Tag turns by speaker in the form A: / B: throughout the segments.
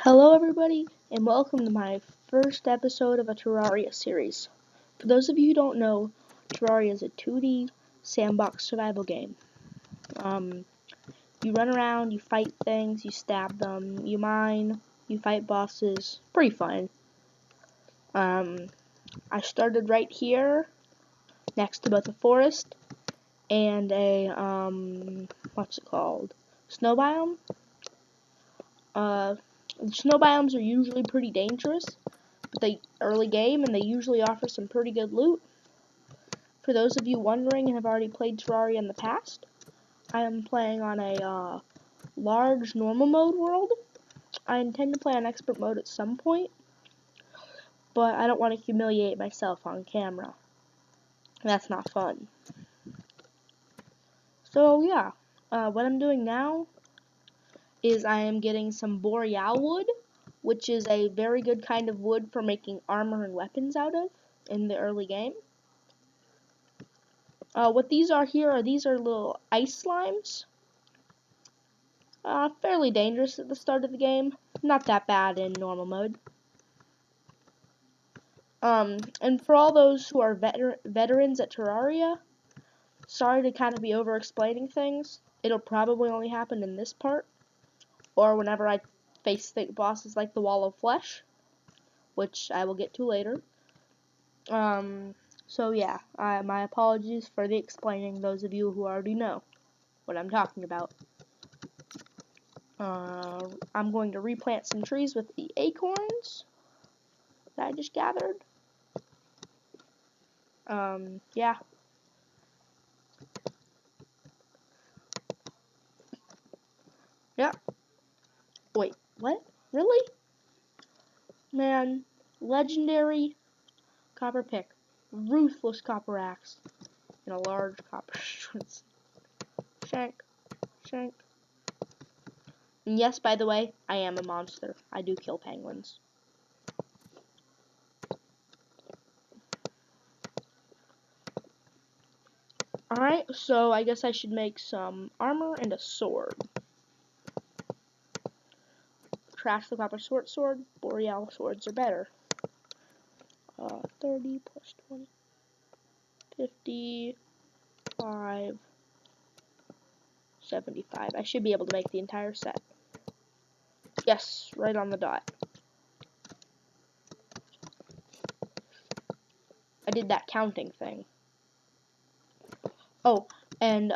A: Hello everybody, and welcome to my first episode of a Terraria series. For those of you who don't know, Terraria is a 2D sandbox survival game. You run around, you fight things, you stab them, you mine, you fight bosses. Pretty fun. I started right here, next to both a forest and a, what's it called? Snow biome. The snow biomes are usually pretty dangerous, but they early game and they usually offer some pretty good loot. For those of you wondering and have already played Terraria in the past, I am playing on a large normal mode world. I intend to play on expert mode at some point, but I don't want to humiliate myself on camera. That's not fun. So yeah, what I'm doing now is I am getting some boreal wood, which is a very good kind of wood for making armor and weapons out of in the early game. What these are here these are little ice slimes. Fairly dangerous at the start of the game. Not that bad in normal mode. And for all those who are veterans at Terraria, sorry to kind of be over-explaining things. It'll probably only happen in this part, or whenever I face bosses like the Wall of Flesh, which I will get to later. So yeah, my apologies for the explaining, those of you who already know what I'm talking about. I'm going to replant some trees with the acorns that I just gathered. Yeah. Yeah. Wait, what? Really? Man, legendary copper pick, ruthless copper axe, and a large copper strength. Shank, shank. And yes, by the way, I am a monster. I do kill penguins. Alright, so I guess I should make some armor and a sword. Trash the copper sword. Boreal swords are better. 30 plus 20. 55. 75. I should be able to make the entire set. Yes, right on the dot. I did that counting thing. Oh, and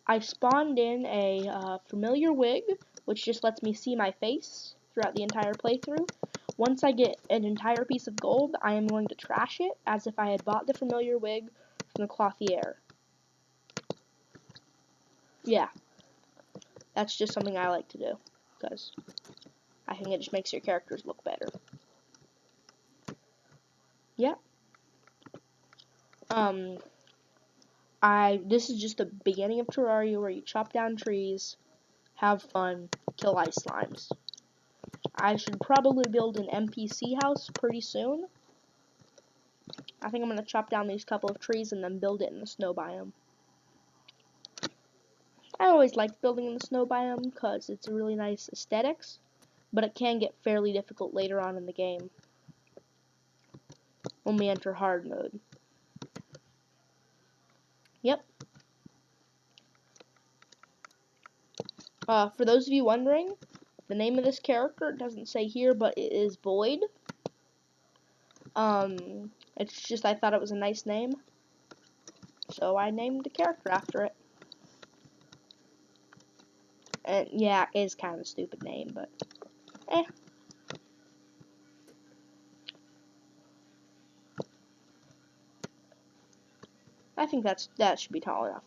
A: I spawned in a familiar wig, which just lets me see my face throughout the entire playthrough. Once I get an entire piece of gold, I am going to trash it as if I had bought the familiar wig from the clothier. Yeah, that's just something I like to do, because I think it just makes your characters look better. Yeah. This is just the beginning of Terraria where you chop down trees, have fun, kill ice slimes. I should probably build an NPC house pretty soon. I think I'm going to chop down these couple of trees and then build it in the snow biome. I always liked building in the snow biome because it's a really nice aesthetics, but it can get fairly difficult later on in the game when we enter hard mode. Yep. For those of you wondering, the name of this character doesn't say here, but it is Void. It's just I thought it was a nice name, so I named the character after it. And yeah, it is kind of a stupid name, but eh. I think that should be tall enough.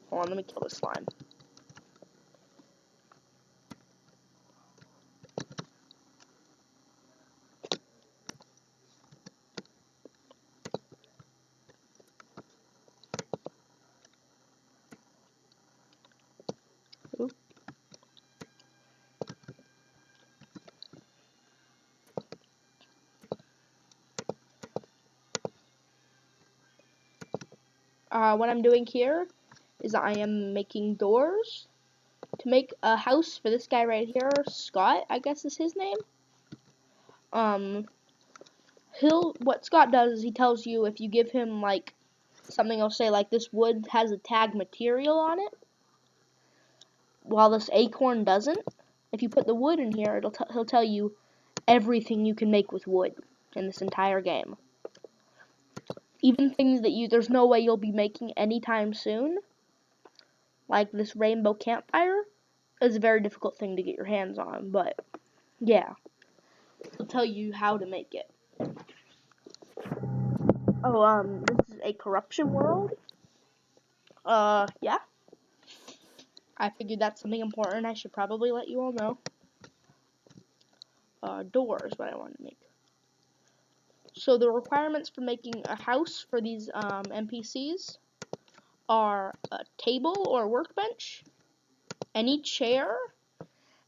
A: Hold on, let me kill this slime. Oop. What I'm doing here is I am making doors to make a house for this guy right here, Scott, I guess is his name. What Scott does is he tells you if you give him like something, he'll say like this wood has a tag material on it, while this acorn doesn't. If you put the wood in here, he'll tell you everything you can make with wood in this entire game. Even things that there's no way you'll be making anytime soon, like this rainbow campfire, is a very difficult thing to get your hands on, but yeah, he'll tell you how to make it. Oh, this is a corruption world. Yeah. I figured that's something important I should probably let you all know. Doors, what I want to make. So the requirements for making a house for these NPCs are a table or workbench, any chair,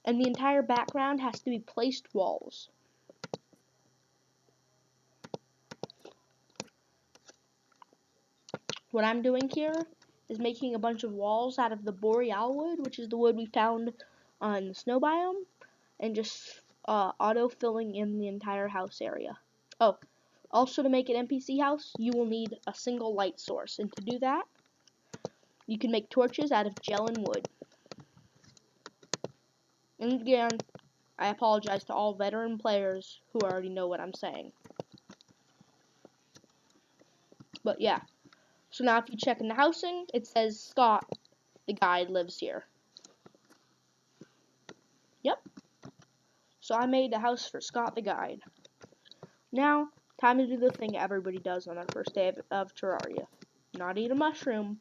A: and the entire background has to be placed walls. What I'm doing here is making a bunch of walls out of the boreal wood, which is the wood we found on the snow biome, and just auto-filling in the entire house area. Oh, also to make an NPC house, you will need a single light source, and to do that, you can make torches out of gel and wood. And again, I apologize to all veteran players who already know what I'm saying. But yeah, so now if you check in the housing, it says Scott, the guide, lives here. Yep. So I made a house for Scott the guide. Now, time to do the thing everybody does on their first day of Terraria. Not eat a mushroom,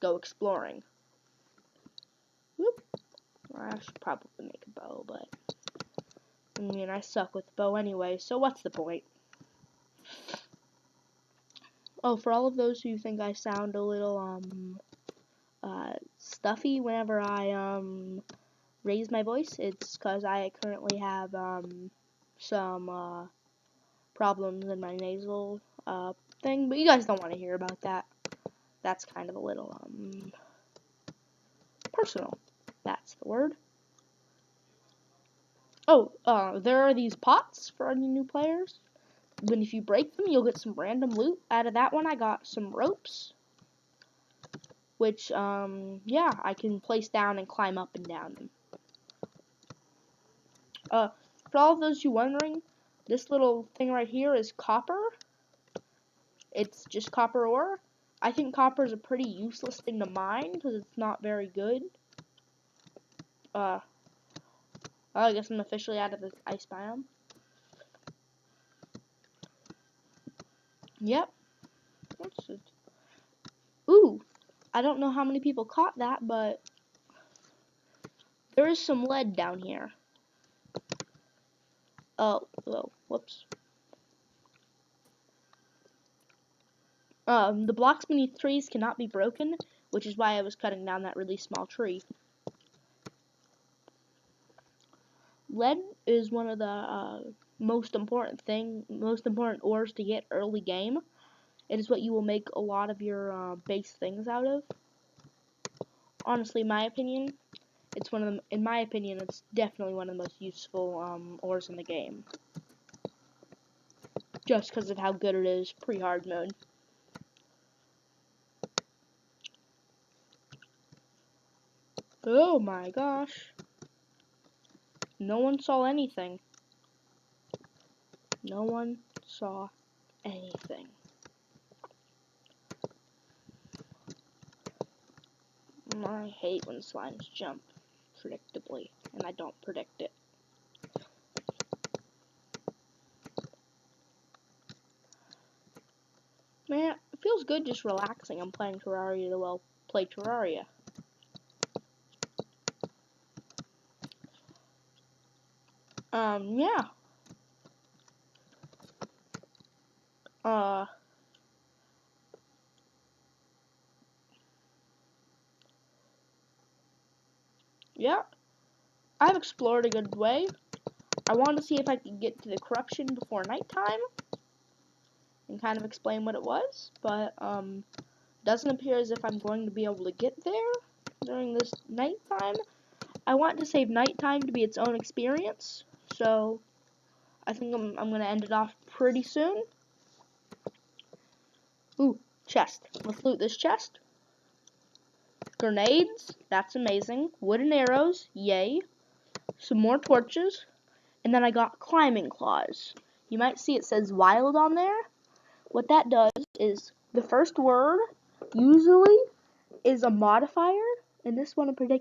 A: go exploring. Whoop. I should probably make a bow, but I mean, I suck with the bow anyway, so what's the point? Oh, for all of those who think I sound a little, stuffy whenever I, raise my voice, it's because I currently have, some, problems in my nasal, thing, but you guys don't want to hear about that. That's kind of a little, personal. That's the word. Oh, there are these pots for any new players. But if you break them, you'll get some random loot. Out of that one, I got some ropes, which, yeah, I can place down and climb up and down them. For all of those you wondering, this little thing right here is copper. It's just copper ore. I think copper is a pretty useless thing to mine because it's not very good. I guess I'm officially out of the ice biome. Yep. What's it? Ooh, I don't know how many people caught that, but there is some lead down here. Oh, whoops. The blocks beneath trees cannot be broken, which is why I was cutting down that really small tree. Lead is one of the most important ores to get early game. It is what you will make a lot of your base things out of. Honestly, in my opinion, it's definitely one of the most useful ores in the game. Just because of how good it is pre-hard mode. Oh my gosh. No one saw anything. No one saw anything. I hate when slimes jump predictably, and I don't predict it. Man, it feels good just relaxing and playing Terraria to play Terraria. Yeah. Yeah. I've explored a good way. I wanted to see if I could get to the corruption before nighttime and kind of explain what it was, but, Doesn't appear as if I'm going to be able to get there during this nighttime. I want to save nighttime to be its own experience, so I think I'm going to end it off pretty soon. Ooh, chest. Let's loot this chest. Grenades, that's amazing. Wooden arrows, yay. Some more torches. And then I got climbing claws. You might see it says wild on there. What that does is the first word usually is a modifier, and this one in particular